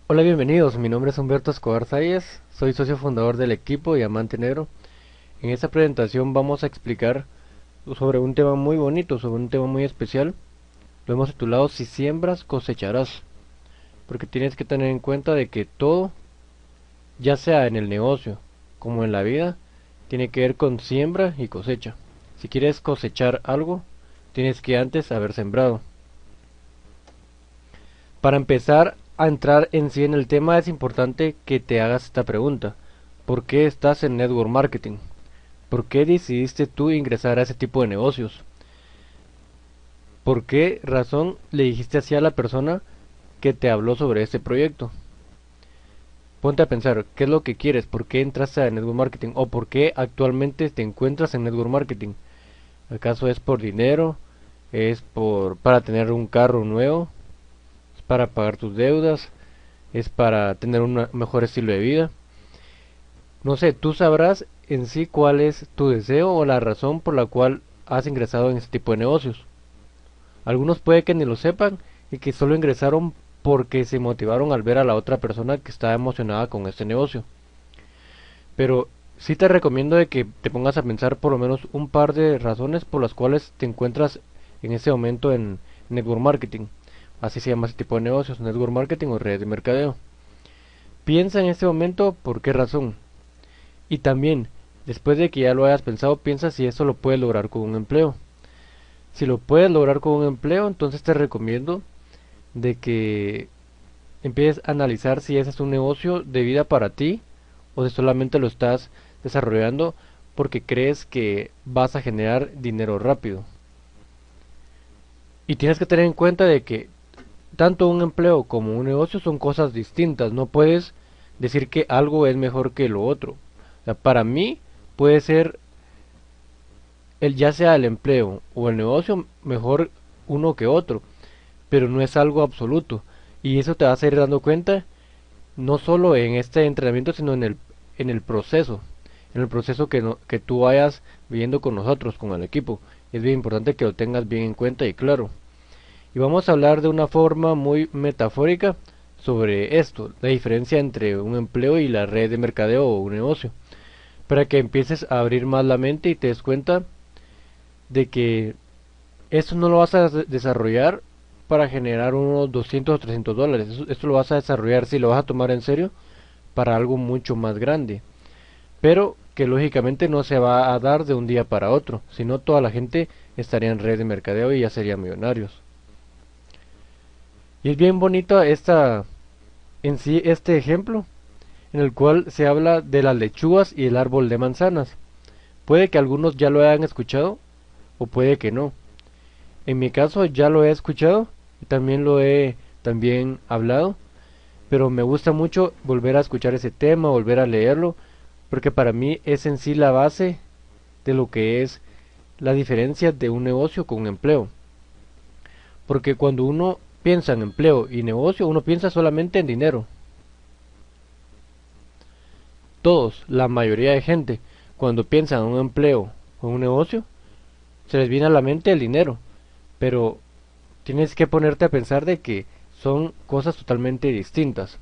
Hola, bienvenidos. Mi nombre es Humberto Escobar Salles, soy socio fundador del equipo Diamante Negro. En esta presentación vamos a explicar sobre un tema muy bonito, sobre un tema muy especial. Lo hemos titulado Si siembras, cosecharás, porque tienes que tener en cuenta de que todo, ya sea en el negocio como en la vida, tiene que ver con siembra y cosecha. Si quieres cosechar algo, tienes que antes haber sembrado. Para empezar a entrar en sí en el tema es importante que te hagas esta pregunta. ¿Por qué estás en network marketing? ¿Por qué decidiste tú ingresar a ese tipo de negocios? ¿Por qué razón le dijiste así a la persona que te habló sobre este proyecto? Ponte a pensar, ¿qué es lo que quieres? ¿Por qué entraste a network marketing? ¿O por qué actualmente te encuentras en network marketing? ¿Acaso es por dinero? ¿Es para tener un carro nuevo? ¿Es para pagar tus deudas? ¿Es para tener un mejor estilo de vida? No sé, tú sabrás en sí cuál es tu deseo o la razón por la cual has ingresado en este tipo de negocios. Algunos puede que ni lo sepan y que solo ingresaron porque se motivaron al ver a la otra persona que estaba emocionada con este negocio. Pero sí te recomiendo de que te pongas a pensar por lo menos un par de razones por las cuales te encuentras en este momento en network marketing. Así se llama este tipo de negocios, network marketing o redes de mercadeo. Piensa en este momento por qué razón. Y también, después de que ya lo hayas pensado, piensa si eso lo puedes lograr con un empleo. Si lo puedes lograr con un empleo, entonces te recomiendo de que empieces a analizar si ese es un negocio de vida para ti o si solamente lo estás desarrollando porque crees que vas a generar dinero rápido. Y tienes que tener en cuenta de que tanto un empleo como un negocio son cosas distintas. No puedes decir que algo es mejor que lo otro. O sea, para mí puede ser ya sea el empleo o el negocio mejor uno que otro, pero no es algo absoluto. Y eso te vas a ir dando cuenta no solo en este entrenamiento, sino en el proceso, en el proceso que, que tú vayas viviendo con nosotros, con el equipo. Es bien importante que lo tengas bien en cuenta y claro. Y vamos a hablar de una forma muy metafórica sobre esto, la diferencia entre un empleo y la red de mercadeo o un negocio, para que empieces a abrir más la mente y te des cuenta de que esto no lo vas a desarrollar para generar unos 200 o 300 dólares. Esto lo vas a desarrollar, si lo vas a tomar en serio, para algo mucho más grande. Pero que lógicamente no se va a dar de un día para otro, sino toda la gente estaría en red de mercadeo y ya serían millonarios. Y es bien bonito en sí este ejemplo, en el cual se habla de las lechugas y el árbol de manzanas. Puede que algunos ya lo hayan escuchado o puede que no. En mi caso ya lo he escuchado y también lo he también hablado, pero me gusta mucho volver a escuchar ese tema, volver a leerlo, porque para mí es en sí la base de lo que es la diferencia de un negocio con un empleo. Porque cuando uno piensa en empleo y negocio, uno piensa solamente en dinero. Todos, la mayoría de gente, cuando piensa en un empleo o un negocio, se les viene a la mente el dinero. Pero tienes que ponerte a pensar de que son cosas totalmente distintas.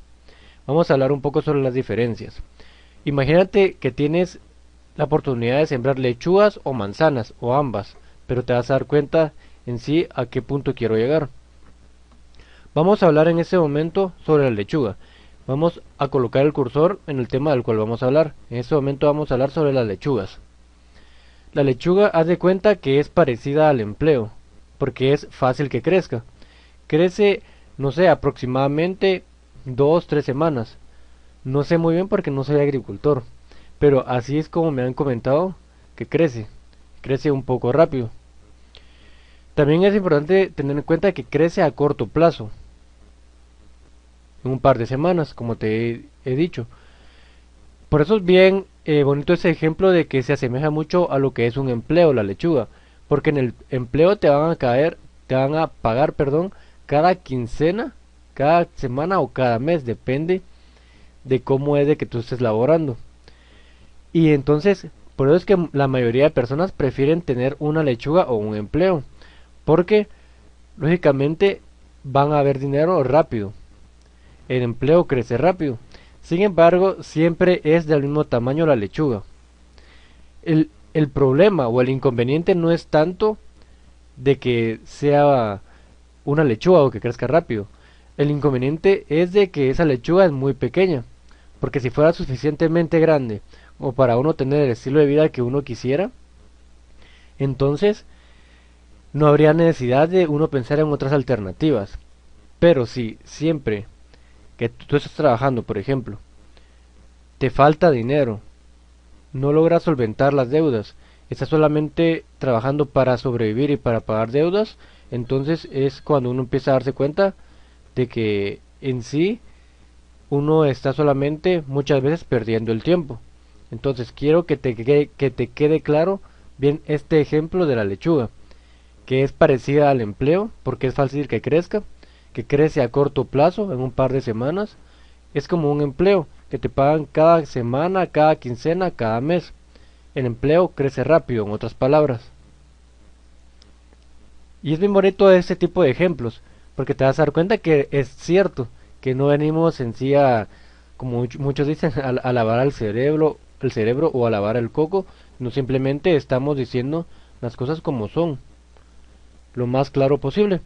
Vamos a hablar un poco sobre las diferencias. Imagínate que tienes la oportunidad de sembrar lechugas o manzanas o ambas, pero te vas a dar cuenta en sí a qué punto quiero llegar. Vamos a hablar en este momento sobre la lechuga. Vamos a colocar el cursor en el tema del cual vamos a hablar. En este momento vamos a hablar sobre las lechugas. La lechuga, haz de cuenta que es parecida al empleo, porque es fácil que crezca. Crece, no sé, aproximadamente 2, 3 semanas. No sé muy bien porque no soy agricultor, pero así es como me han comentado que crece. Crece un poco rápido. También es importante tener en cuenta que crece a corto plazo, en un par de semanas, como te he dicho. Por eso es bien bonito ese ejemplo de que se asemeja mucho a lo que es un empleo, la lechuga, porque en el empleo te van a pagar, perdón, cada quincena, cada semana o cada mes, depende de cómo es de que tú estés laborando. Y entonces, por eso es que la mayoría de personas prefieren tener una lechuga o un empleo, porque lógicamente van a ver dinero rápido. el empleo crece rápido. Sin embargo, siempre es del mismo tamaño la lechuga. El problema o el inconveniente no es tanto de que sea una lechuga o que crezca rápido. El inconveniente es de que esa lechuga es muy pequeña, porque si fuera suficientemente grande o para uno tener el estilo de vida que uno quisiera, entonces no habría necesidad de uno pensar en otras alternativas. Pero si siempre que tú estás trabajando, por ejemplo, te falta dinero, no logras solventar las deudas, estás solamente trabajando para sobrevivir y para pagar deudas, entonces es cuando uno empieza a darse cuenta de que en sí uno está solamente muchas veces perdiendo el tiempo. Entonces quiero que te quede claro bien este ejemplo de la lechuga, que es parecida al empleo, porque es fácil que crece a corto plazo, en un par de semanas. Es como un empleo, que te pagan cada semana, cada quincena, cada mes. El empleo crece rápido, en otras palabras. Y es bien bonito este tipo de ejemplos, porque te vas a dar cuenta que es cierto, que no venimos en sí a, como muchos dicen, a lavar el cerebro o a lavar el coco, no simplemente estamos diciendo las cosas como son, lo más claro posible.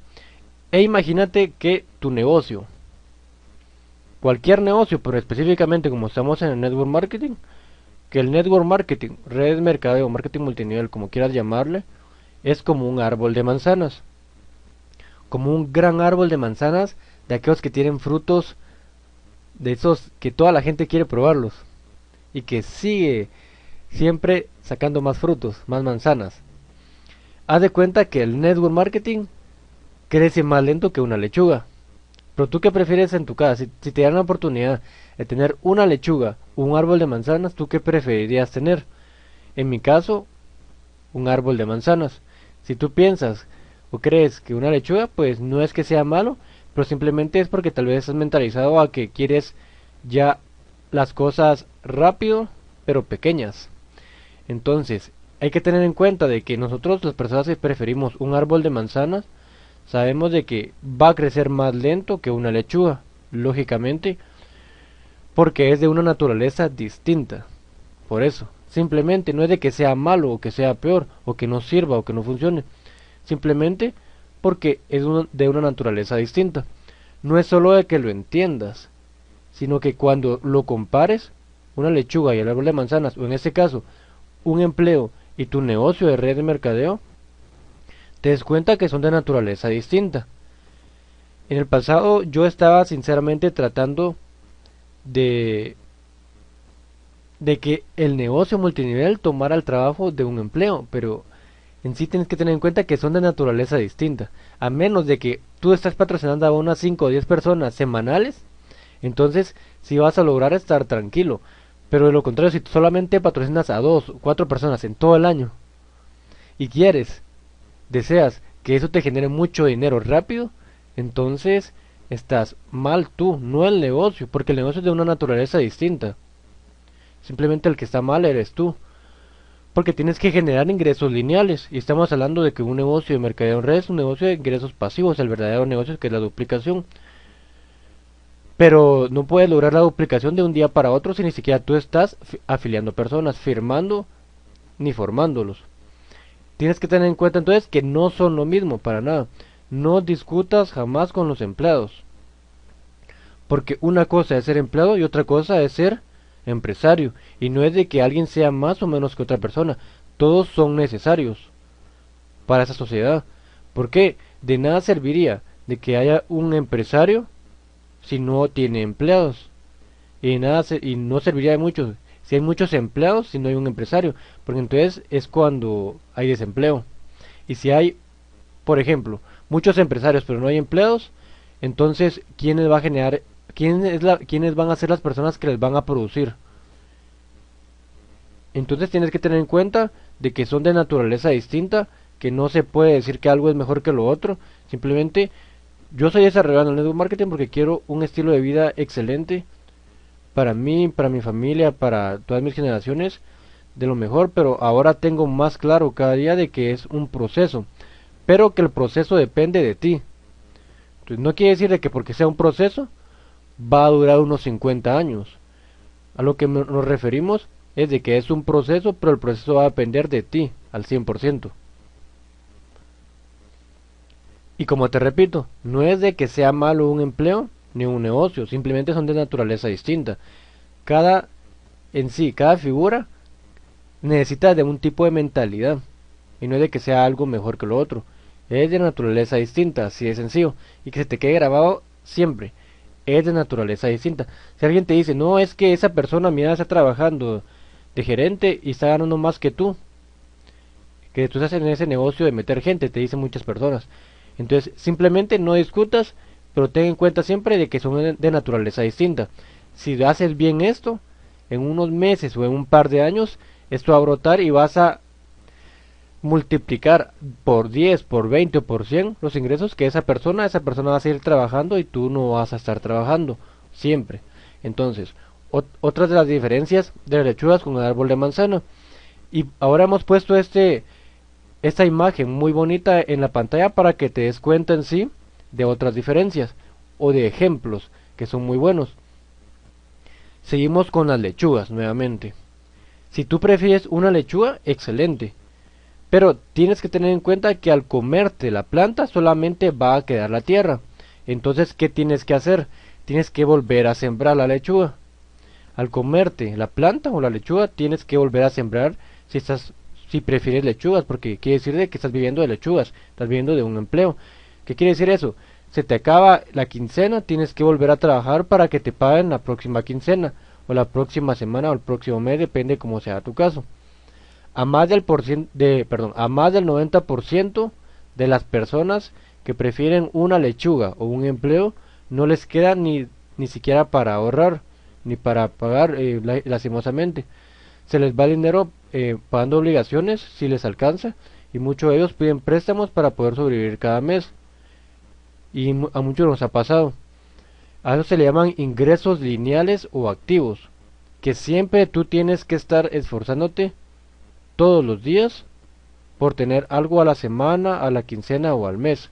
E imagínate que tu negocio, cualquier negocio, pero específicamente como estamos en el network marketing, que el network marketing, redes mercadeo, marketing multinivel, como quieras llamarle, es como un árbol de manzanas, como un gran árbol de manzanas de aquellos que tienen frutos, de esos que toda la gente quiere probarlos y que sigue siempre sacando más frutos, más manzanas. Haz de cuenta que el network marketing crece más lento que una lechuga. Pero tú qué prefieres en tu casa, si te dan la oportunidad de tener una lechuga o un árbol de manzanas, ¿tú qué preferirías tener? En mi caso, un árbol de manzanas. Si tú piensas o crees que una lechuga, pues no es que sea malo, pero simplemente es porque tal vez estás mentalizado a que quieres ya las cosas rápido, pero pequeñas. Entonces, hay que tener en cuenta de que nosotros, las personas que preferimos un árbol de manzanas, sabemos de que va a crecer más lento que una lechuga, lógicamente, porque es de una naturaleza distinta. Por eso, simplemente no es de que sea malo o que sea peor, o que no sirva o que no funcione, simplemente porque es de una naturaleza distinta. No es solo de que lo entiendas, sino que cuando lo compares, una lechuga y el árbol de manzanas, o en este caso, un empleo y tu negocio de red de mercadeo, te des cuenta que son de naturaleza distinta. En el pasado yo estaba sinceramente tratando de de que el negocio multinivel tomara el trabajo de un empleo, pero en sí tienes que tener en cuenta que son de naturaleza distinta. A menos de que tú estás patrocinando a unas 5 o 10 personas semanales, entonces sí vas a lograr estar tranquilo. Pero de lo contrario, si tú solamente patrocinas a 2 o 4 personas en todo el año y deseas que eso te genere mucho dinero rápido, entonces estás mal tú, no el negocio, porque el negocio es de una naturaleza distinta. Simplemente el que está mal eres tú. Porque tienes que generar ingresos lineales. Y estamos hablando de que un negocio de mercadeo en red es un negocio de ingresos pasivos. El verdadero negocio que es la duplicación. Pero no puedes lograr la duplicación de un día para otro si ni siquiera tú estás afiliando personas, firmando ni formándolos. Tienes que tener en cuenta entonces que no son lo mismo para nada. No discutas jamás con los empleados. Porque una cosa es ser empleado y otra cosa es ser empresario. Y no es de que alguien sea más o menos que otra persona. Todos son necesarios para esa sociedad. ¿Por qué? De nada serviría de que haya un empresario si no tiene empleados. Y no serviría de mucho si hay muchos empleados si no hay un empresario. Porque entonces es cuando hay desempleo. Y si hay, por ejemplo, muchos empresarios pero no hay empleados, entonces ¿quiénes va a generar, quiénes van a ser las personas que les van a producir? Entonces tienes que tener en cuenta de que son de naturaleza distinta, que no se puede decir que algo es mejor que lo otro. Simplemente yo soy desarrollando el network marketing porque quiero un estilo de vida excelente para mí, para mi familia, para todas mis generaciones, de lo mejor, pero ahora tengo más claro cada día de que es un proceso, pero que el proceso depende de ti. Entonces no quiere decir de que porque sea un proceso, va a durar unos 50 años. A lo que nos referimos es de que es un proceso, pero el proceso va a depender de ti al 100%. Y como te repito, no es de que sea malo un empleo ni un negocio, simplemente son de naturaleza distinta. Cada cada figura necesita de un tipo de mentalidad y no es de que sea algo mejor que lo otro. Es de naturaleza distinta, así de sencillo, y que se te quede grabado siempre. Es de naturaleza distinta. Si alguien te dice, no, es que esa persona mira está trabajando de gerente y está ganando más que tú estás en ese negocio de meter gente, te dicen muchas personas. Entonces, simplemente no discutas, pero ten en cuenta siempre de que son de naturaleza distinta. Si haces bien esto, en unos meses o en un par de años, esto va a brotar y vas a multiplicar por 10, por 20 o por 100 los ingresos que esa persona va a seguir trabajando y tú no vas a estar trabajando siempre. Entonces, otras de las diferencias de las lechugas con el árbol de manzana. Y ahora hemos puesto esta imagen muy bonita en la pantalla para que te des cuenta en sí de otras diferencias o de ejemplos que son muy buenos. Seguimos con las lechugas nuevamente. Si tú prefieres una lechuga, excelente. Pero tienes que tener en cuenta que al comerte la planta solamente va a quedar la tierra. Entonces, ¿qué tienes que hacer? Tienes que volver a sembrar la lechuga. Al comerte la planta o la lechuga, tienes que volver a sembrar si prefieres lechugas, porque quiere decir de que estás viviendo de lechugas, estás viviendo de un empleo. ¿Qué quiere decir eso? Se te acaba la quincena, tienes que volver a trabajar para que te paguen la próxima quincena, o la próxima semana, o el próximo mes, depende cómo sea tu caso. A más del 90% de las personas que prefieren una lechuga o un empleo, no les queda ni siquiera para ahorrar, ni para pagar lastimosamente. Se les va el dinero pagando obligaciones si les alcanza, y muchos de ellos piden préstamos para poder sobrevivir cada mes. Y a muchos nos ha pasado. A eso se le llaman ingresos lineales o activos, que siempre tú tienes que estar esforzándote todos los días por tener algo a la semana, a la quincena o al mes.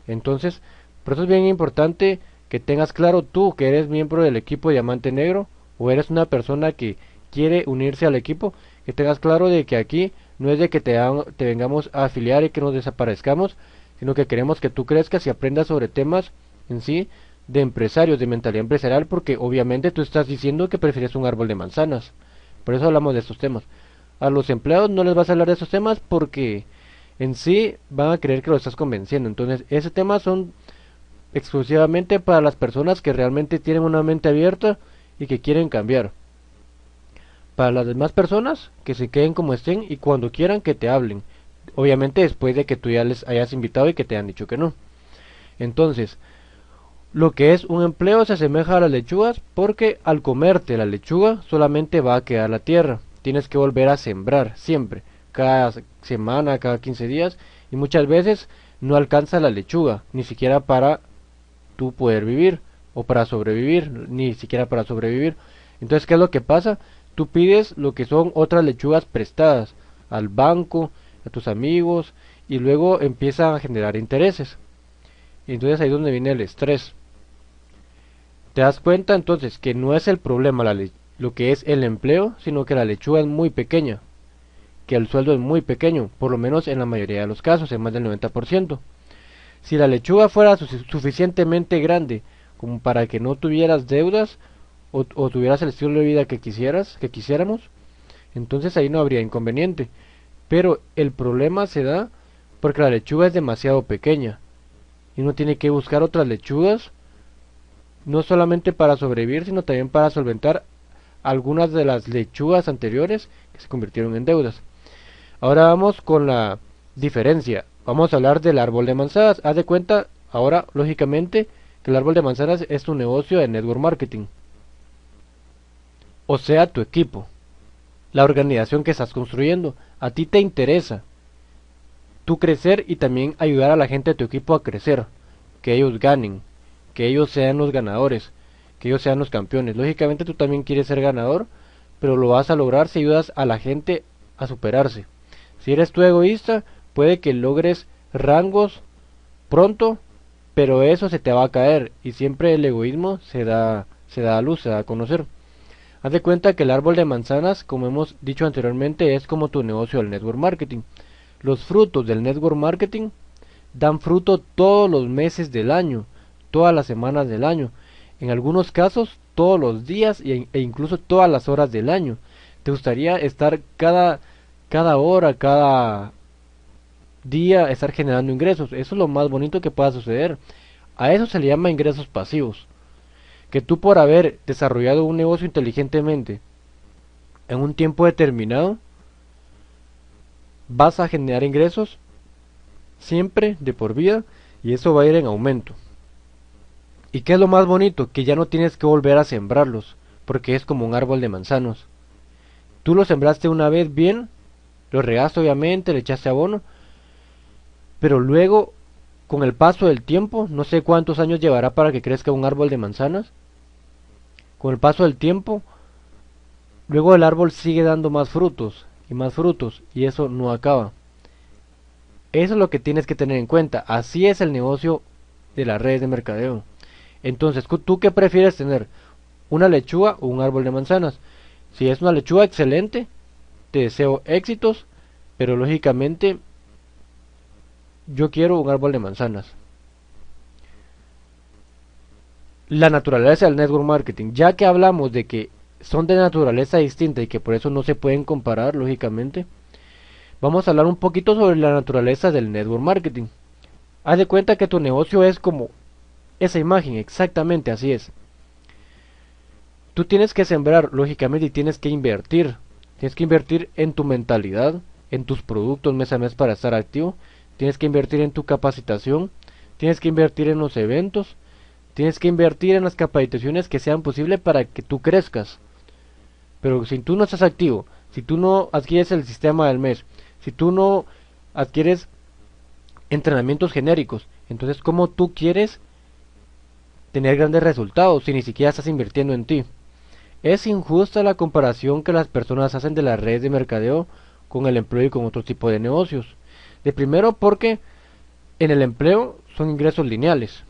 Entonces, por eso es bien importante que tengas claro tú que eres miembro del equipo de Diamante Negro o eres una persona que quiere unirse al equipo, que tengas claro de que aquí no es de que te vengamos a afiliar y que nos desaparezcamos, sino que queremos que tú crezcas y aprendas sobre temas en sí de empresarios, de mentalidad empresarial, porque obviamente tú estás diciendo que prefieres un árbol de manzanas. Por eso hablamos de estos temas. A los empleados no les vas a hablar de esos temas porque en sí van a creer que lo estás convenciendo. Entonces, ese tema son exclusivamente para las personas que realmente tienen una mente abierta y que quieren cambiar. Para las demás personas, que se queden como estén y cuando quieran que te hablen. Obviamente después de que tú ya les hayas invitado y que te han dicho que no. Entonces, lo que es un empleo se asemeja a las lechugas porque al comerte la lechuga solamente va a quedar la tierra. Tienes que volver a sembrar siempre, cada semana, cada 15 días, y muchas veces no alcanza la lechuga, ni siquiera para tú poder vivir, o para sobrevivir, ni siquiera para sobrevivir. Entonces, ¿qué es lo que pasa? Tú pides lo que son otras lechugas prestadas al banco, a tus amigos, y luego empiezan a generar intereses. Y entonces ahí es donde viene el estrés. Te das cuenta entonces que no es el problema lo que es el empleo, sino que la lechuga es muy pequeña, que el sueldo es muy pequeño, por lo menos en la mayoría de los casos, en más del 90%. Si la lechuga fuera suficientemente grande como para que no tuvieras deudas o tuvieras el estilo de vida que quisiéramos, entonces ahí no habría inconveniente. Pero el problema se da porque la lechuga es demasiado pequeña y uno tiene que buscar otras lechugas no solamente para sobrevivir, sino también para solventar algunas de las lechugas anteriores que se convirtieron en deudas. Ahora vamos con la diferencia. Vamos a hablar del árbol de manzanas. Haz de cuenta, ahora, lógicamente, que el árbol de manzanas es tu negocio de network marketing. O sea, tu equipo. La organización que estás construyendo. A ti te interesa tú crecer y también ayudar a la gente de tu equipo a crecer. Que ellos ganen. Que ellos sean los ganadores. Que ellos sean los campeones. Lógicamente tú también quieres ser ganador, pero lo vas a lograr si ayudas a la gente a superarse. Si eres tú egoísta, puede que logres rangos pronto, pero eso se te va a caer y siempre el egoísmo se da a luz, se da a conocer. Haz de cuenta que el árbol de manzanas, como hemos dicho anteriormente, es como tu negocio del network marketing. Los frutos del network marketing dan fruto todos los meses del año, todas las semanas del año, en algunos casos todos los días e incluso todas las horas del año. ¿Te gustaría estar cada hora, cada día, estar generando ingresos? Eso es lo más bonito que pueda suceder. A eso se le llama ingresos pasivos. Que tú por haber desarrollado un negocio inteligentemente en un tiempo determinado, vas a generar ingresos siempre de por vida y eso va a ir en aumento. ¿Y qué es lo más bonito? Que ya no tienes que volver a sembrarlos, porque es como un árbol de manzanos. Tú lo sembraste una vez bien, lo regaste obviamente, le echaste abono, pero luego, con el paso del tiempo, no sé cuántos años llevará para que crezca un árbol de manzanas, con el paso del tiempo, luego el árbol sigue dando más frutos, y eso no acaba. Eso es lo que tienes que tener en cuenta. Así es el negocio de las redes de mercadeo. Entonces, ¿tú qué prefieres tener? ¿Una lechuga o un árbol de manzanas? Si es una lechuga, excelente, te deseo éxitos, pero lógicamente yo quiero un árbol de manzanas. La naturaleza del network marketing, ya que hablamos de que son de naturaleza distinta y que por eso no se pueden comparar, lógicamente, vamos a hablar un poquito sobre la naturaleza del network marketing. Haz de cuenta que tu negocio es como esa imagen, exactamente así es. Tú tienes que sembrar, lógicamente, y tienes que invertir. Tienes que invertir en tu mentalidad, en tus productos mes a mes para estar activo. Tienes que invertir en tu capacitación. Tienes que invertir en los eventos. Tienes que invertir en las capacitaciones que sean posibles para que tú crezcas. Pero si tú no estás activo, si tú no adquieres el sistema del mes, si tú no adquieres entrenamientos genéricos, entonces ¿cómo tú quieres tener grandes resultados si ni siquiera estás invirtiendo en ti? Es injusta la comparación que las personas hacen de las redes de mercadeo con el empleo y con otro tipo de negocios. De primero porque en el empleo son ingresos lineales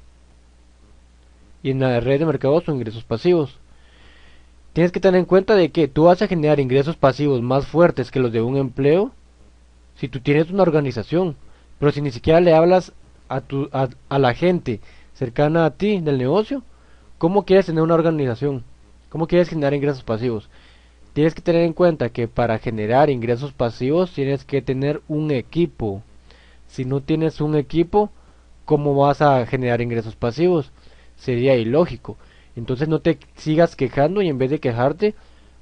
y en la red de mercadeo son ingresos pasivos. Tienes que tener en cuenta de que tú vas a generar ingresos pasivos más fuertes que los de un empleo si tú tienes una organización, pero si ni siquiera le hablas a la gente cercana a ti del negocio, ¿cómo quieres tener una organización? ¿Cómo quieres generar ingresos pasivos? Tienes que tener en cuenta que para generar ingresos pasivos tienes que tener un equipo. Si no tienes un equipo, ¿cómo vas a generar ingresos pasivos? Sería ilógico. Entonces no te sigas quejando y en vez de quejarte,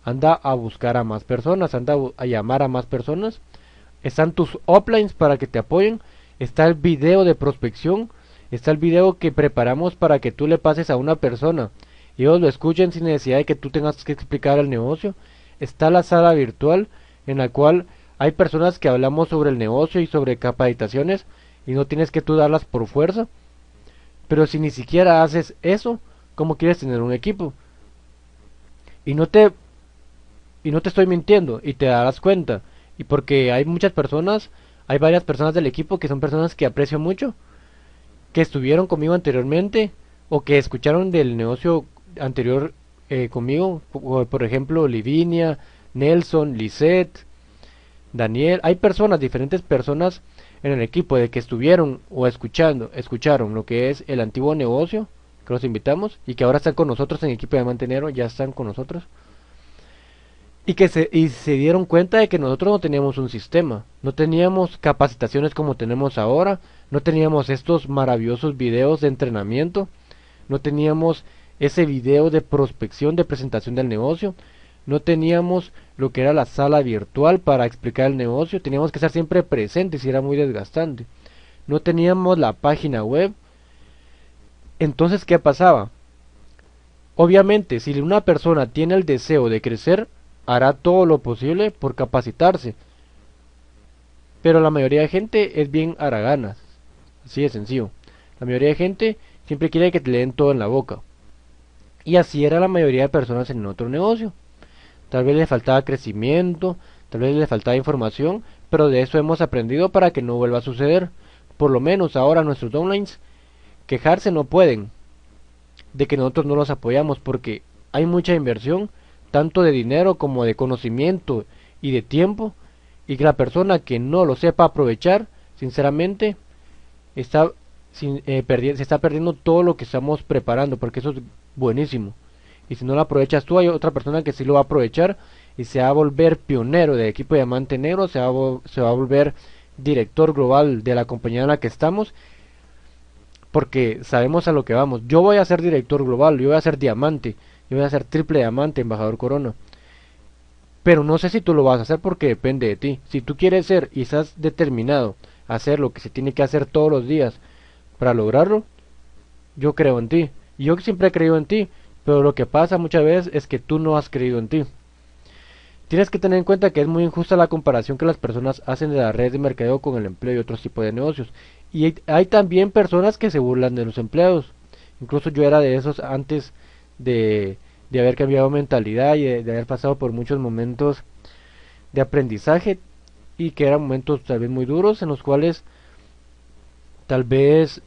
anda a buscar a más personas, anda a llamar a más personas. Están tus uplines para que te apoyen. Está el video de prospección. Está el video que preparamos para que tú le pases a una persona y ellos lo escuchen sin necesidad de que tú tengas que explicar el negocio. Está la sala virtual en la cual hay personas que hablamos sobre el negocio y sobre capacitaciones y no tienes que tú darlas por fuerza. Pero si ni siquiera haces eso, ¿cómo quieres tener un equipo? Y no te estoy mintiendo y te darás cuenta. Y porque hay muchas personas, hay varias personas del equipo que son personas que aprecio mucho, que estuvieron conmigo anteriormente o que escucharon del negocio anterior conmigo, por ejemplo Livinia, Nelson, Lisette, Daniel. Hay personas, diferentes personas en el equipo de que estuvieron o escucharon lo que es el antiguo negocio, que los invitamos y que ahora están con nosotros en equipo de Mantenero, ya están con nosotros. Y se dieron cuenta de que nosotros no teníamos un sistema, no teníamos capacitaciones como tenemos ahora, no teníamos estos maravillosos videos de entrenamiento, no teníamos ese video de prospección, de presentación del negocio, no teníamos lo que era la sala virtual para explicar el negocio, teníamos que estar siempre presentes y era muy desgastante, no teníamos la página web. Entonces, ¿qué pasaba? Obviamente, si una persona tiene el deseo de crecer, hará todo lo posible por capacitarse, pero la mayoría de gente es bien haraganas, así de sencillo. La mayoría de gente siempre quiere que te le den todo en la boca. Y así era la mayoría de personas en otro negocio. Tal vez les faltaba crecimiento, tal vez les faltaba información, pero de eso hemos aprendido para que no vuelva a suceder. Por lo menos ahora nuestros downlines quejarse no pueden de que nosotros no los apoyamos porque hay mucha inversión, tanto de dinero como de conocimiento y de tiempo, y que la persona que no lo sepa aprovechar, sinceramente, está se está perdiendo todo lo que estamos preparando, porque eso es buenísimo. Y si no lo aprovechas tú, hay otra persona que sí lo va a aprovechar y se va a volver pionero del equipo de Diamante Negro, se va a volver director global de la compañía en la que estamos, porque sabemos a lo que vamos. Yo voy a ser director global, yo voy a ser diamante, yo voy a ser triple diamante, embajador Corona. Pero no sé si tú lo vas a hacer porque depende de ti. Si tú quieres ser y estás determinado a hacer lo que se tiene que hacer todos los días para lograrlo, yo creo en ti. Y yo siempre he creído en ti, pero lo que pasa muchas veces es que tú no has creído en ti. Tienes que tener en cuenta que es muy injusta la comparación que las personas hacen de la red de mercadeo con el empleo y otros tipos de negocios. Y hay también personas que se burlan de los empleados. Incluso yo era de esos antes de, de haber cambiado mentalidad y de haber pasado por muchos momentos de aprendizaje y que eran momentos tal vez muy duros en los cuales tal vez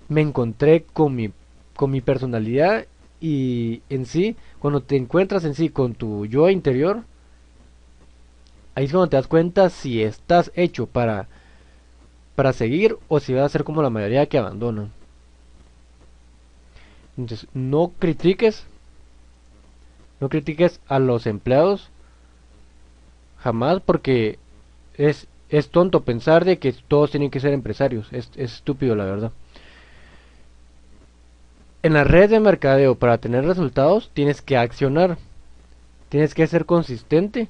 me encontré con mi personalidad y en sí, cuando te encuentras en sí con tu yo interior, ahí es cuando te das cuenta si estás hecho para seguir o si vas a ser como la mayoría que abandonan. Entonces, no critiques a los empleados jamás porque es tonto pensar de que todos tienen que ser empresarios. Es estúpido, la verdad. En la red de mercadeo, para tener resultados, tienes que accionar, tienes que ser consistente,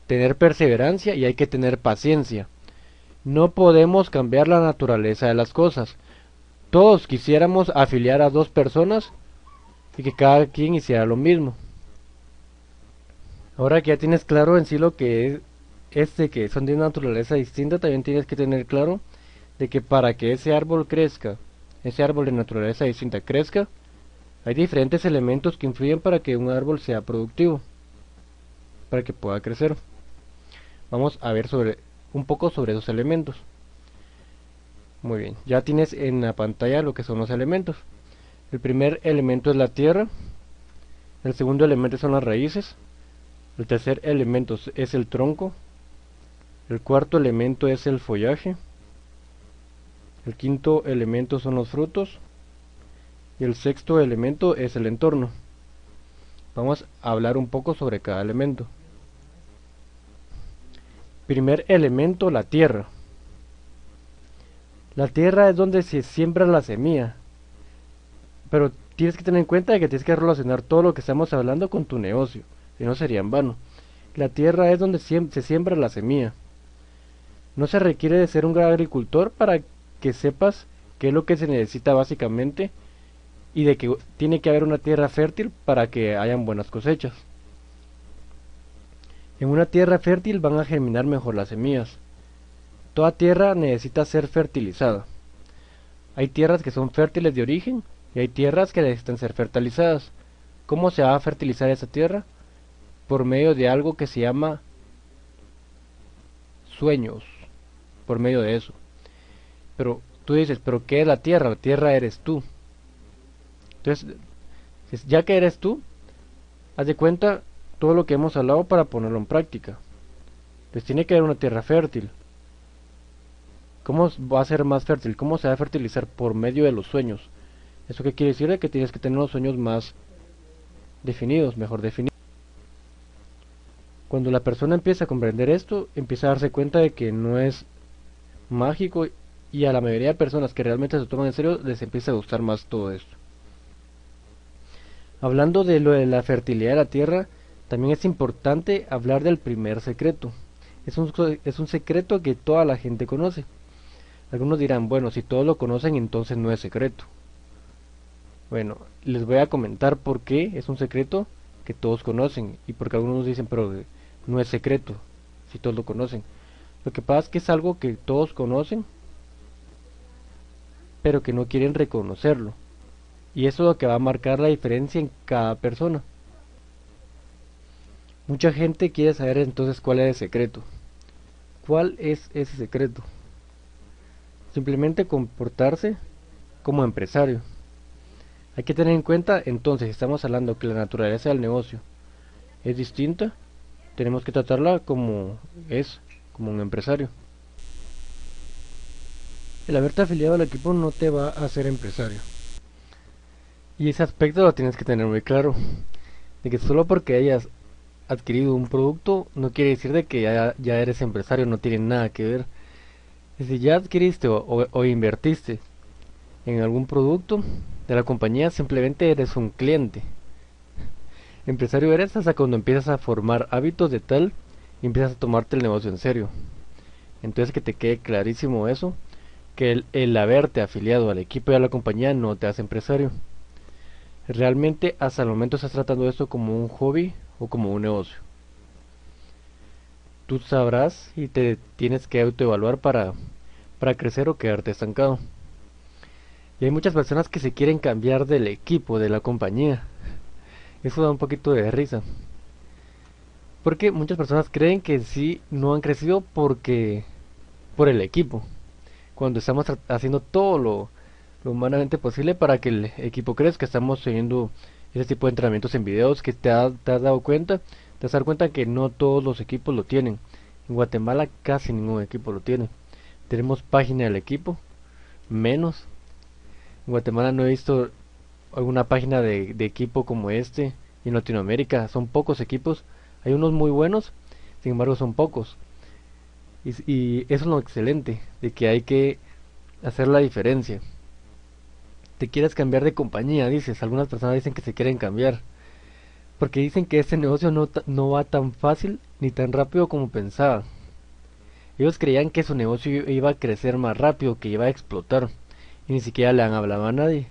tener perseverancia y hay que tener paciencia. No podemos cambiar la naturaleza de las cosas. Todos quisiéramos afiliar a dos personas y que cada quien hiciera lo mismo. Ahora que ya tienes claro en sí lo que es de que son de una naturaleza distinta, también tienes que tener claro de que para que ese árbol crezca, ese árbol de naturaleza distinta crezca, hay diferentes elementos que influyen para que un árbol sea productivo, para que pueda crecer. Vamos a ver un poco sobre esos elementos. Muy bien, ya tienes en la pantalla lo que son los elementos. El primer elemento es la tierra, el segundo elemento son las raíces, el tercer elemento es el tronco, el cuarto elemento es el follaje, el quinto elemento son los frutos y el sexto elemento es el entorno. Vamos a hablar un poco sobre cada elemento. Primer elemento, la tierra. La tierra es donde se siembra la semilla, pero tienes que tener en cuenta que tienes que relacionar todo lo que estamos hablando con tu negocio, si no sería en vano. La tierra es donde se siembra la semilla. No se requiere de ser un gran agricultor para que sepas qué es lo que se necesita básicamente y de que tiene que haber una tierra fértil para que hayan buenas cosechas. En una tierra fértil van a germinar mejor las semillas. Toda tierra necesita ser fertilizada. Hay tierras que son fértiles de origen y hay tierras que necesitan ser fertilizadas. ¿Cómo se va a fertilizar esa tierra? Por medio de algo que se llama sueños, por medio de eso. Pero tú dices, ¿pero qué es la tierra? La tierra eres tú. Entonces, ya que eres tú, haz de cuenta todo lo que hemos hablado para ponerlo en práctica. Entonces tiene que haber una tierra fértil. ¿Cómo va a ser más fértil? ¿Cómo se va a fertilizar? Por medio de los sueños. ¿Eso qué quiere decir? De que tienes que tener los sueños más definidos, mejor definidos. Cuando la persona empieza a comprender esto, empieza a darse cuenta de que no es mágico y a la mayoría de personas que realmente se toman en serio les empieza a gustar más todo esto. Hablando de lo de la fertilidad de la tierra, también es importante hablar del primer secreto. Es un secreto que toda la gente conoce. Algunos dirán, bueno, si todos lo conocen, entonces no es secreto. Bueno, les voy a comentar por qué es un secreto que todos conocen y porque algunos dicen, pero no es secreto, si todos lo conocen. Lo que pasa es que es algo que todos conocen, pero que no quieren reconocerlo. Y eso es lo que va a marcar la diferencia en cada persona. Mucha gente quiere saber entonces cuál es el secreto. ¿Cuál es ese secreto? Simplemente comportarse como empresario. Hay que tener en cuenta, entonces, si estamos hablando que la naturaleza del negocio es distinta, tenemos que tratarla como es, como un empresario. El haberte afiliado al equipo no te va a hacer empresario. Y ese aspecto lo tienes que tener muy claro, de que solo porque hayas adquirido un producto no quiere decir de que ya eres empresario, no tiene nada que ver. Si ya adquiriste o invertiste en algún producto de la compañía, simplemente eres un cliente. Empresario eres hasta cuando empiezas a formar hábitos de tal y empiezas a tomarte el negocio en serio. Entonces que te quede clarísimo eso, que el haberte afiliado al equipo y a la compañía no te hace empresario. Realmente hasta el momento estás tratando esto como un hobby o como un negocio. Tú sabrás y te tienes que autoevaluar para crecer o quedarte estancado. Y hay muchas personas que se quieren cambiar del equipo, de la compañía. Eso da un poquito de risa. Porque muchas personas creen que sí no han crecido por el equipo. Cuando estamos haciendo todo lo humanamente posible para que el equipo crezca, estamos teniendo ese tipo de entrenamientos en videos que te has dado cuenta, te has dado cuenta que no todos los equipos lo tienen. En Guatemala casi ningún equipo lo tiene. Tenemos página del equipo, menos. En Guatemala no he visto alguna página de equipo como este. Y en Latinoamérica son pocos equipos. Hay unos muy buenos, sin embargo son pocos. Y eso es lo excelente, de que hay que hacer la diferencia. Te quieres cambiar de compañía, dices. Algunas personas dicen que se quieren cambiar. Porque dicen que este negocio no va tan fácil ni tan rápido como pensaban. Ellos creían que su negocio iba a crecer más rápido, que iba a explotar. Y ni siquiera le han hablado a nadie.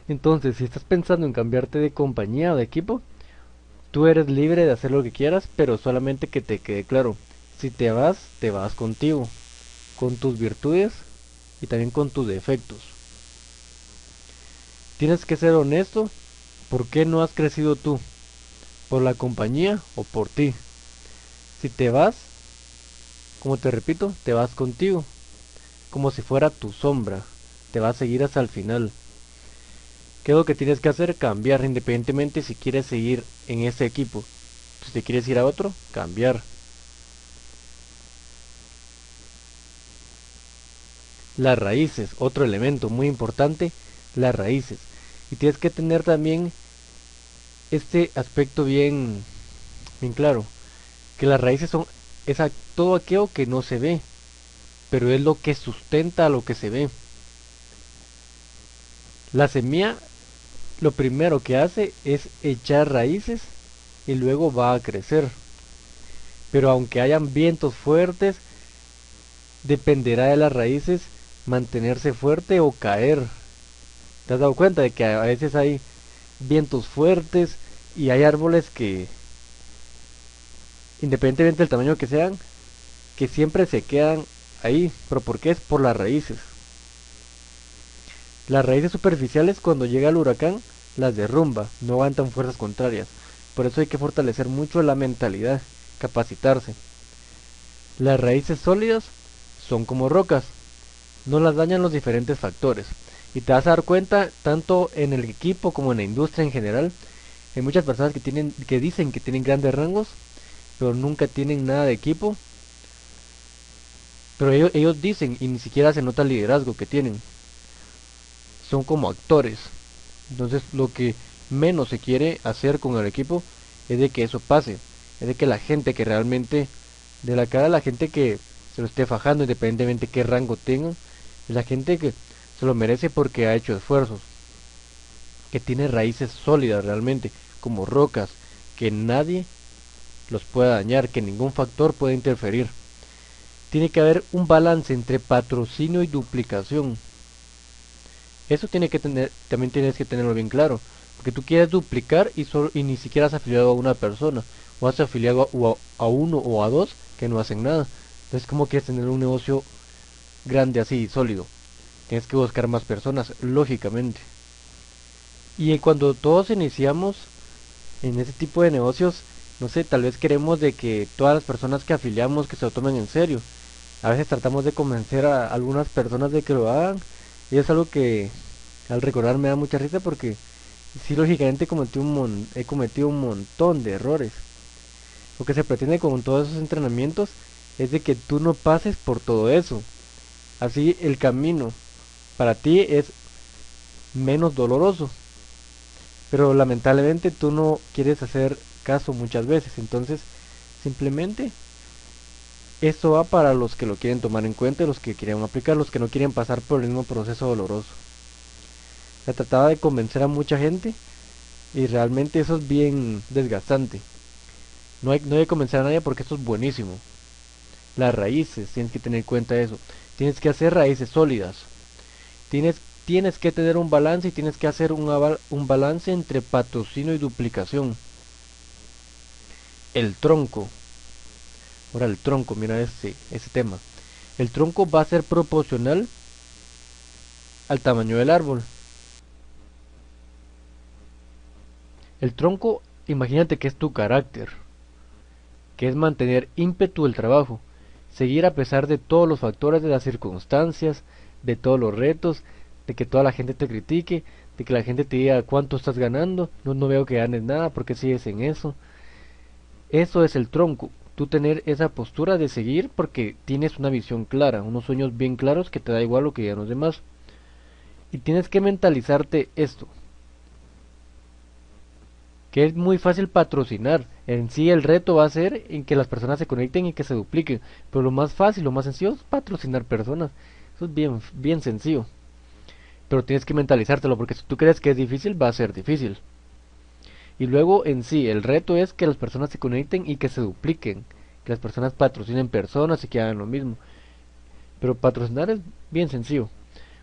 Entonces, si estás pensando en cambiarte de compañía o de equipo, tú eres libre de hacer lo que quieras, pero solamente que te quede claro. Si te vas contigo, con tus virtudes y también con tus defectos. Tienes que ser honesto. ¿Por qué no has crecido tú? ¿Por la compañía o por ti? Si te vas, como te repito, te vas contigo, como si fuera tu sombra. Te va a seguir hasta el final. ¿Qué es lo que tienes que hacer? Cambiar independientemente si quieres seguir en ese equipo. Si te quieres ir a otro, cambiar. Las raíces, otro elemento muy importante, las raíces. Y tienes que tener también este aspecto bien claro, que las raíces son todo aquello que no se ve, pero es lo que sustenta a lo que se ve. La semilla lo primero que hace es echar raíces y luego va a crecer. Pero aunque hayan vientos fuertes, dependerá de las raíces mantenerse fuerte o caer. ¿Te has dado cuenta de que a veces hay vientos fuertes y hay árboles que, independientemente del tamaño que sean, que siempre se quedan ahí? ¿Pero por qué? Es por las raíces. Las raíces superficiales, cuando llega el huracán, las derrumba, no aguantan fuerzas contrarias. Por eso hay que fortalecer mucho la mentalidad, capacitarse. Las raíces sólidas son como rocas, no las dañan los diferentes factores. Y te vas a dar cuenta, tanto en el equipo como en la industria en general, hay muchas personas que dicen que tienen grandes rangos, pero nunca tienen nada de equipo. Pero ellos dicen y ni siquiera se nota el liderazgo que tienen. Son como actores. Entonces lo que menos se quiere hacer con el equipo es de que eso pase. Es de que la gente que realmente, de la cara de la gente que se lo esté fajando, independientemente qué rango tenga, es la gente que se lo merece porque ha hecho esfuerzos. Que tiene raíces sólidas realmente, como rocas, que nadie los pueda dañar, que ningún factor puede interferir. Tiene que haber un balance entre patrocinio y duplicación. Eso también tienes que tenerlo bien claro, porque tú quieres duplicar y ni siquiera has afiliado a una persona, o has afiliado a uno o a dos que no hacen nada. Entonces, ¿cómo quieres tener un negocio grande así, sólido? Tienes que buscar más personas, lógicamente. Y cuando todos iniciamos en ese tipo de negocios, no sé, tal vez queremos de que todas las personas que afiliamos que se lo tomen en serio. A veces tratamos de convencer a algunas personas de que lo hagan Y es algo que al recordar me da mucha risa porque sí, lógicamente he cometido un montón de errores. Lo que se pretende con todos esos entrenamientos es de que tú no pases por todo eso. Así el camino para ti es menos doloroso. Pero lamentablemente tú no quieres hacer caso muchas veces. Entonces, simplemente esto va para los que lo quieren tomar en cuenta, los que quieren aplicar, los que no quieren pasar por el mismo proceso doloroso. Se trataba de convencer a mucha gente y realmente eso es bien desgastante. No hay que convencer a nadie porque esto es buenísimo. Las raíces, tienes que tener en cuenta eso. Tienes que hacer raíces sólidas. Tienes, tienes que tener un balance y tienes que hacer un balance entre patrocinio y duplicación. El tronco. Ahora el tronco, mira ese tema. El tronco va a ser proporcional al tamaño del árbol. El tronco, imagínate que es tu carácter, que es mantener ímpetu del trabajo, seguir a pesar de todos los factores, de las circunstancias, de todos los retos, de que toda la gente te critique, de que la gente te diga cuánto estás ganando, no veo que ganes nada, porque sigues en eso. Eso es el tronco, tú tener esa postura de seguir porque tienes una visión clara, unos sueños bien claros que te da igual lo que digan los demás. Y tienes que mentalizarte esto, que es muy fácil patrocinar. En sí el reto va a ser en que las personas se conecten y que se dupliquen. Pero lo más fácil, lo más sencillo es patrocinar personas. Eso es bien sencillo. Pero tienes que mentalizártelo porque si tú crees que es difícil, va a ser difícil. Y luego en sí, el reto es que las personas se conecten y que se dupliquen. Que las personas patrocinen personas y que hagan lo mismo. Pero patrocinar es bien sencillo.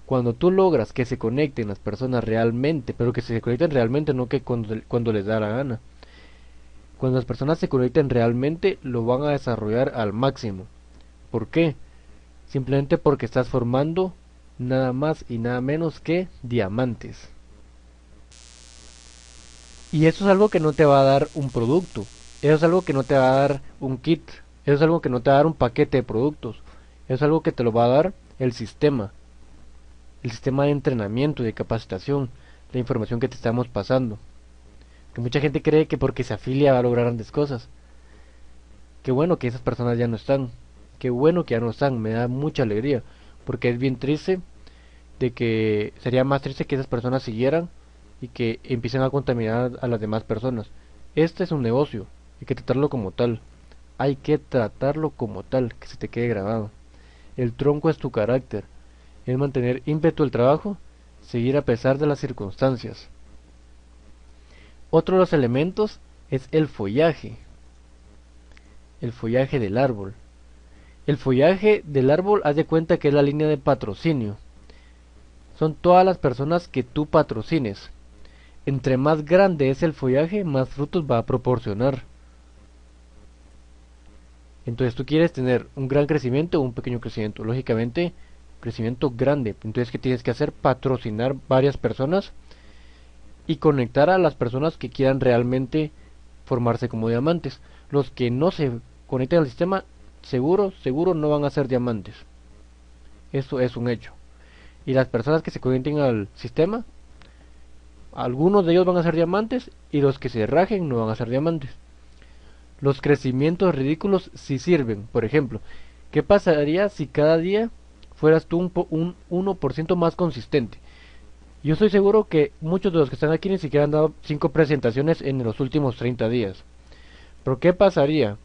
Cuando tú logras que se conecten las personas realmente, pero que se conecten realmente, no que cuando les da la gana. Cuando las personas se conecten realmente, lo van a desarrollar al máximo. ¿Por qué? Simplemente porque estás formando nada más y nada menos que diamantes. Y eso es algo que no te va a dar un producto. Eso es algo que no te va a dar un kit. Eso es algo que no te va a dar un paquete de productos. Eso es algo que te lo va a dar el sistema. El sistema de entrenamiento y de capacitación. La información que te estamos pasando. Que mucha gente cree que porque se afilia va a lograr grandes cosas. Qué bueno que esas personas ya no están. Qué bueno que ya no están. Me da mucha alegría. Porque es bien triste de que sería más triste que esas personas siguieran y que empiecen a contaminar a las demás personas. Este es un negocio. Hay que tratarlo como tal. Hay que tratarlo como tal. Que se te quede grabado. El tronco es tu carácter. Es mantener ímpetu el trabajo. Seguir a pesar de las circunstancias. Otro de los elementos es el follaje. El follaje del árbol. El follaje del árbol, haz de cuenta que es la línea de patrocinio. Son todas las personas que tú patrocines. Entre más grande es el follaje, más frutos va a proporcionar. Entonces tú quieres tener un gran crecimiento o un pequeño crecimiento. Lógicamente, crecimiento grande. Entonces, ¿qué tienes que hacer? Patrocinar varias personas y conectar a las personas que quieran realmente formarse como diamantes. Los que no se conecten al sistema, seguro no van a ser diamantes. Eso es un hecho. Y las personas que se conecten al sistema, algunos de ellos van a ser diamantes y los que se rajen no van a ser diamantes. Los crecimientos ridículos sí sirven. Por ejemplo, ¿qué pasaría si cada día fueras tú un 1% más consistente? Yo estoy seguro que muchos de los que están aquí ni siquiera han dado 5 presentaciones en los últimos 30 días. Pero ¿qué pasaría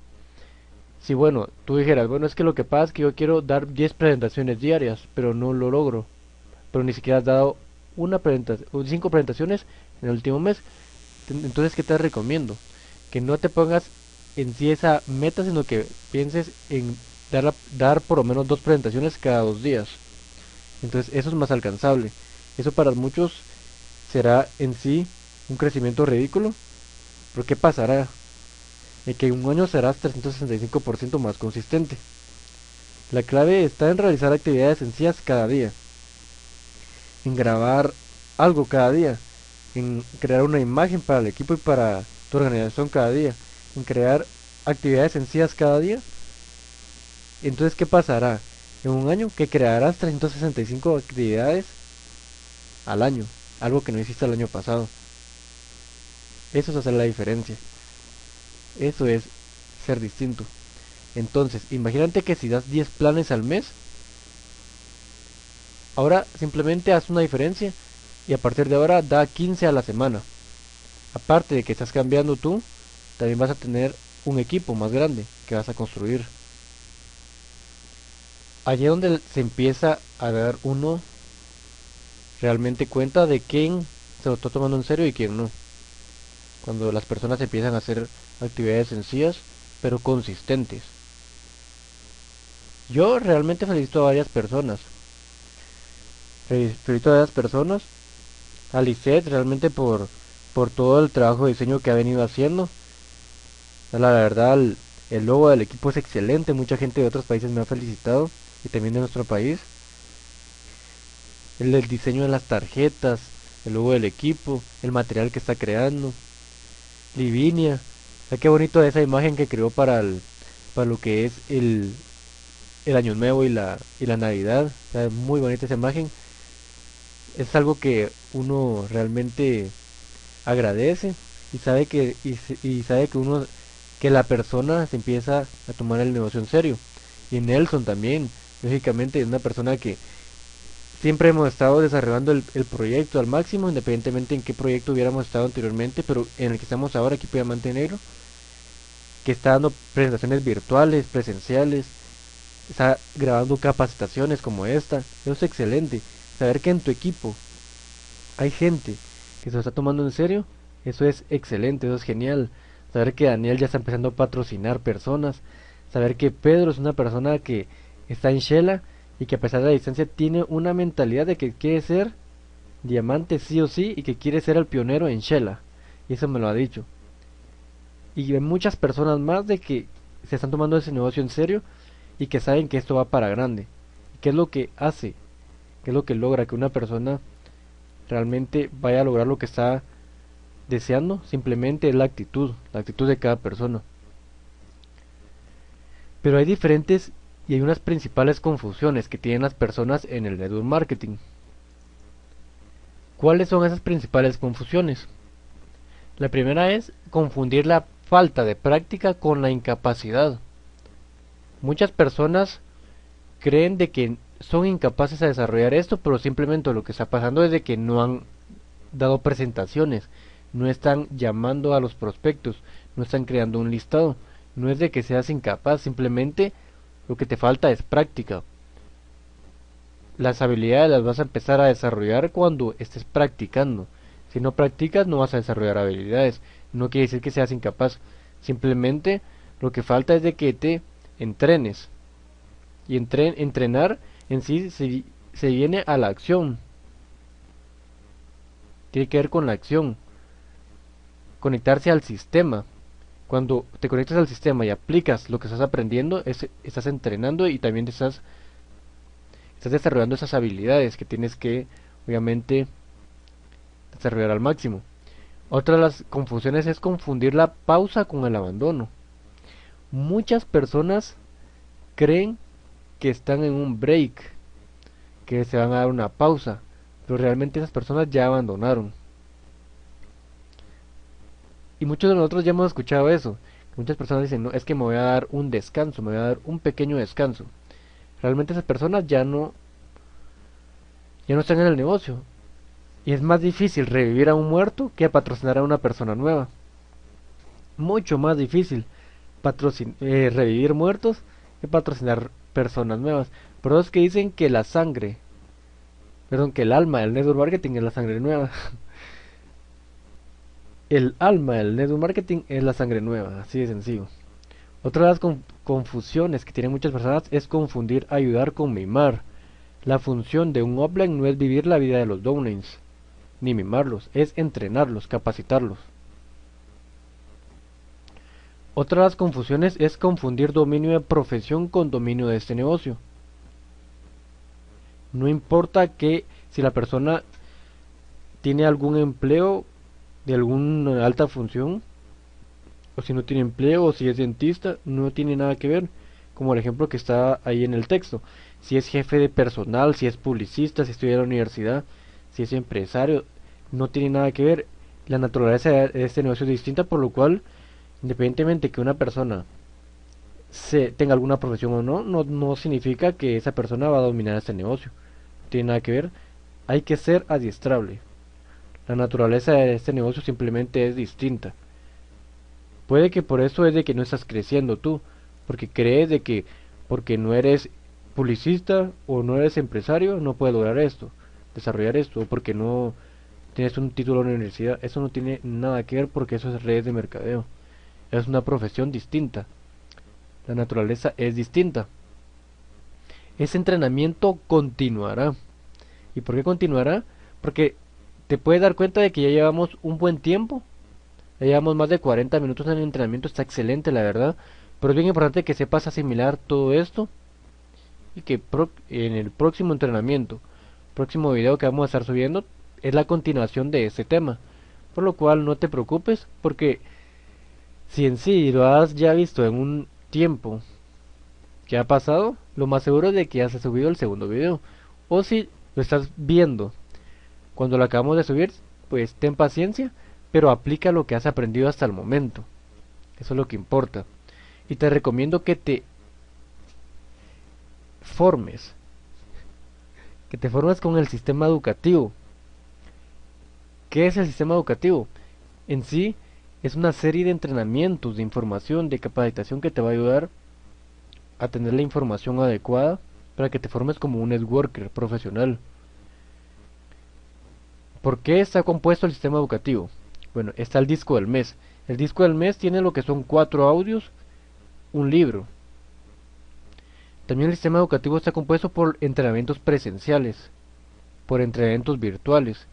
si, bueno, tú dijeras, bueno, es que lo que pasa es que yo quiero dar 10 presentaciones diarias, pero no lo logro? Pero ni siquiera has dado una presentación, 5 presentaciones en el último mes. Entonces, ¿qué te recomiendo? Que no te pongas en sí esa meta, sino que pienses en dar por lo menos 2 presentaciones cada 2 días. Entonces, eso es más alcanzable. Eso para muchos será en sí un crecimiento ridículo. Pero ¿qué pasará? En que en un año serás 365% más consistente. La clave está en realizar actividades sencillas cada día, en grabar algo cada día, en crear una imagen para el equipo y para tu organización cada día, en crear actividades sencillas cada día. Entonces, ¿qué pasará? En un año que crearás 365 actividades al año, algo que no hiciste el año pasado. Eso es hacer la diferencia. Eso es ser distinto. Entonces, imagínate que si das 10 planes al mes, ahora simplemente haz una diferencia y a partir de ahora da 15 a la semana. Aparte de que estás cambiando tú, también vas a tener un equipo más grande que vas a construir. Allí es donde se empieza a dar uno realmente cuenta de quién se lo está tomando en serio y quién no. Cuando las personas empiezan a hacer actividades sencillas pero consistentes. Yo realmente felicito a varias personas. Felicito a varias personas. A Lisette realmente por todo el trabajo de diseño que ha venido haciendo. La verdad, el logo del equipo es excelente. Mucha gente de otros países me ha felicitado. Y también de nuestro país. El diseño de las tarjetas. El logo del equipo. El material que está creando. Livinia. Qué bonito esa imagen que creó para lo que es el año nuevo y la Navidad. O sea, muy bonita esa imagen. Es algo que uno realmente agradece y sabe y sabe que uno que la persona se empieza a tomar el negocio en serio. Y Nelson también, lógicamente, es una persona que siempre hemos estado desarrollando el proyecto al máximo, independientemente en qué proyecto hubiéramos estado anteriormente, pero en el que estamos ahora, Equipo Diamante Negro, que está dando presentaciones virtuales, presenciales, está grabando capacitaciones como esta. Eso es excelente. Saber que en tu equipo hay gente que se lo está tomando en serio, eso es excelente, eso es genial. Saber que Daniel ya está empezando a patrocinar personas, saber que Pedro es una persona que está en Shela y que a pesar de la distancia tiene una mentalidad de que quiere ser diamante sí o sí y que quiere ser el pionero en Shela. Y eso me lo ha dicho. Y hay muchas personas más de que se están tomando ese negocio en serio y que saben que esto va para grande. ¿Qué es lo que hace? ¿Qué es lo que logra que una persona realmente vaya a lograr lo que está deseando? Simplemente es la actitud de cada persona. Pero hay diferentes y hay unas principales confusiones que tienen las personas en el network marketing. ¿Cuáles son esas principales confusiones? La primera es confundir la falta de práctica con la incapacidad. Muchas personas creen de que son incapaces de desarrollar esto, pero simplemente lo que está pasando es de que no han dado presentaciones, no están llamando a los prospectos, no están creando un listado. No es de que seas incapaz, simplemente lo que te falta es práctica. Las habilidades las vas a empezar a desarrollar cuando estés practicando. Si no practicas no vas a desarrollar habilidades. No quiere decir que seas incapaz. Simplemente lo que falta es de que te entrenes. Y entrenar en sí se viene a la acción. Tiene que ver con la acción. Conectarse al sistema. Cuando te conectas al sistema y aplicas lo que estás aprendiendo, estás entrenando y también estás desarrollando esas habilidades que tienes que, obviamente, desarrollar al máximo. Otra de las confusiones es confundir la pausa con el abandono. Muchas personas creen que están en un break, que se van a dar una pausa, pero realmente esas personas ya abandonaron. Y muchos de nosotros ya hemos escuchado eso. Muchas personas dicen, no, es que me voy a dar un descanso, me voy a dar un pequeño descanso. Realmente esas personas ya no están en el negocio. Y es más difícil revivir a un muerto que patrocinar a una persona nueva. Mucho más difícil revivir muertos que patrocinar personas nuevas. Pero es que dicen que la sangre, perdón, que el alma del network marketing es la sangre nueva. El alma del network marketing es la sangre nueva, así de sencillo. Otra de las confusiones que tienen muchas personas es confundir ayudar con mimar. La función de un upline no es vivir la vida de los downlines, ni mimarlos, es entrenarlos, capacitarlos. Otra de las confusiones es confundir dominio de profesión con dominio de este negocio. No importa que si la persona tiene algún empleo de alguna alta función, o si no tiene empleo, o si es dentista, no tiene nada que ver, como el ejemplo que está ahí en el texto. Si es jefe de personal, si es publicista, si estudia en la universidad, si es empresario, no tiene nada que ver. La naturaleza de este negocio es distinta, por lo cual, independientemente que una persona tenga alguna profesión o no, no significa que esa persona va a dominar este negocio. No tiene nada que ver. Hay que ser adiestrable. La naturaleza de este negocio simplemente es distinta. Puede que por eso es de que no estás creciendo tú, porque crees de que porque no eres publicista o no eres empresario no puedes lograr esto, desarrollar esto, o porque no tienes un título en la universidad. Eso no tiene nada que ver porque eso es redes de mercadeo. Es una profesión distinta. La naturaleza es distinta. Ese entrenamiento continuará. ¿Y por qué continuará? Porque te puedes dar cuenta de que ya llevamos un buen tiempo. Ya llevamos más de 40 minutos en el entrenamiento. Está excelente, la verdad. Pero es bien importante que sepas asimilar todo esto. Y que en el próximo entrenamiento, próximo video que vamos a estar subiendo, es la continuación de este tema. Por lo cual no te preocupes, porque si en sí lo has ya visto en un tiempo que ha pasado, lo más seguro es de que ya se ha subido el segundo video. O si lo estás viendo cuando lo acabamos de subir, pues ten paciencia, pero aplica lo que has aprendido hasta el momento. Eso es lo que importa. Y te recomiendo formes, que te formes con el sistema educativo. ¿Qué es el sistema educativo? En sí, es una serie de entrenamientos, de información, de capacitación que te va a ayudar a tener la información adecuada para que te formes como un networker profesional. ¿Por qué está compuesto el sistema educativo? Bueno, está el disco del mes. El disco del mes tiene lo que son 4 audios, un libro. También el sistema educativo está compuesto por entrenamientos presenciales, por entrenamientos virtuales,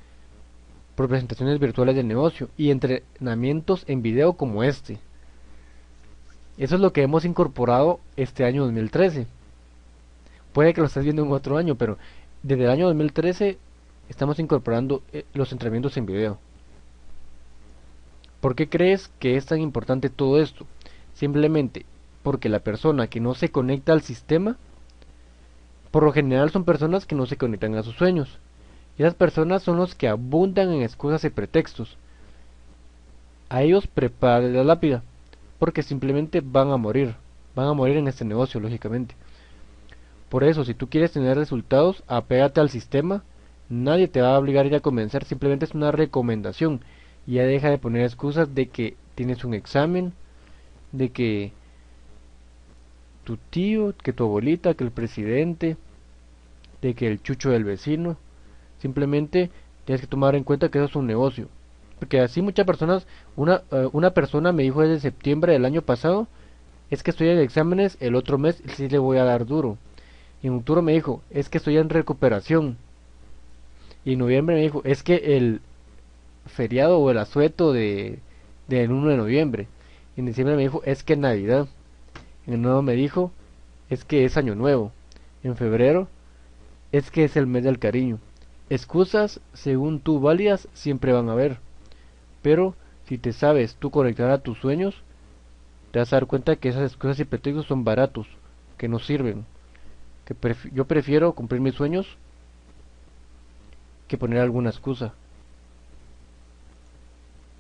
por presentaciones virtuales del negocio y entrenamientos en video como este. Eso es lo que hemos incorporado este año 2013. Puede que lo estés viendo en otro año, pero desde el año 2013 estamos incorporando los entrenamientos en video. ¿Por qué crees que es tan importante todo esto? Simplemente porque la persona que no se conecta al sistema, por lo general son personas que no se conectan a sus sueños. Y esas personas son los que abundan en excusas y pretextos. A ellos prepárale la lápida, porque simplemente van a morir. Van a morir en este negocio, lógicamente. Por eso, si tú quieres tener resultados, apégate al sistema. Nadie te va a obligar a ir a convencer, simplemente es una recomendación. Y ya deja de poner excusas de que tienes un examen, de que tu tío, que tu abuelita, que el presidente, de que el chucho del vecino. Simplemente tienes que tomar en cuenta que eso es un negocio. Porque así muchas personas, una persona me dijo desde septiembre del año pasado, es que estoy en exámenes, el otro mes sí le voy a dar duro. Y en octubre me dijo, es que estoy en recuperación. Y en noviembre me dijo, es que el feriado o el asueto del 1 de noviembre. Y en diciembre me dijo, es que Navidad. En enero me dijo, es que es Año Nuevo. En febrero, es que es el mes del cariño. Excusas, según tú válidas, siempre van a haber. Pero si te sabes tú conectar a tus sueños, te vas a dar cuenta que esas excusas y pretextos son baratos, que no sirven. Que yo prefiero cumplir mis sueños que poner alguna excusa.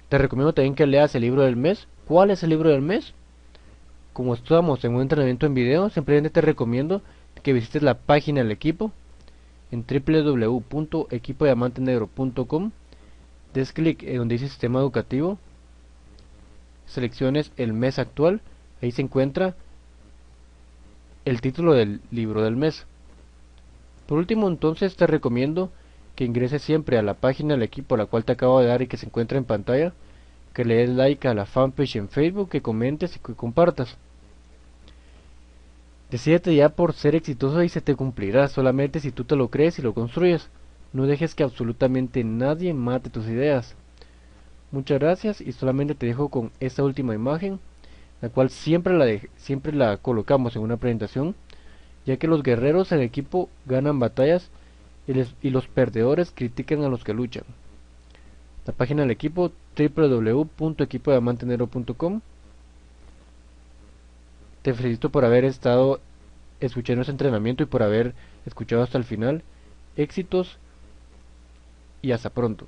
Te recomiendo también que leas el libro del mes. ¿Cuál es el libro del mes? Como estamos en un entrenamiento en video, simplemente te recomiendo que visites la página del equipo en www.equipodiamantenegro.com. Des clic en donde dice sistema educativo, selecciones el mes actual, ahí se encuentra el título del libro del mes. Por último, entonces te recomiendo que ingreses siempre a la página del equipo a la cual te acabo de dar y que se encuentra en pantalla, que le des like a la fanpage en Facebook, que comentes y que compartas. Decídete ya por ser exitoso y se te cumplirá solamente si tú te lo crees y lo construyes. No dejes que absolutamente nadie mate tus ideas. Muchas gracias y solamente te dejo con esta última imagen, la cual siempre la colocamos en una presentación, ya que los guerreros en equipo ganan batallas y los perdedores critican a los que luchan. La página del equipo www.equipodiamantenegro.com. Te felicito por haber estado escuchando este entrenamiento y por haber escuchado hasta el final. Éxitos y hasta pronto.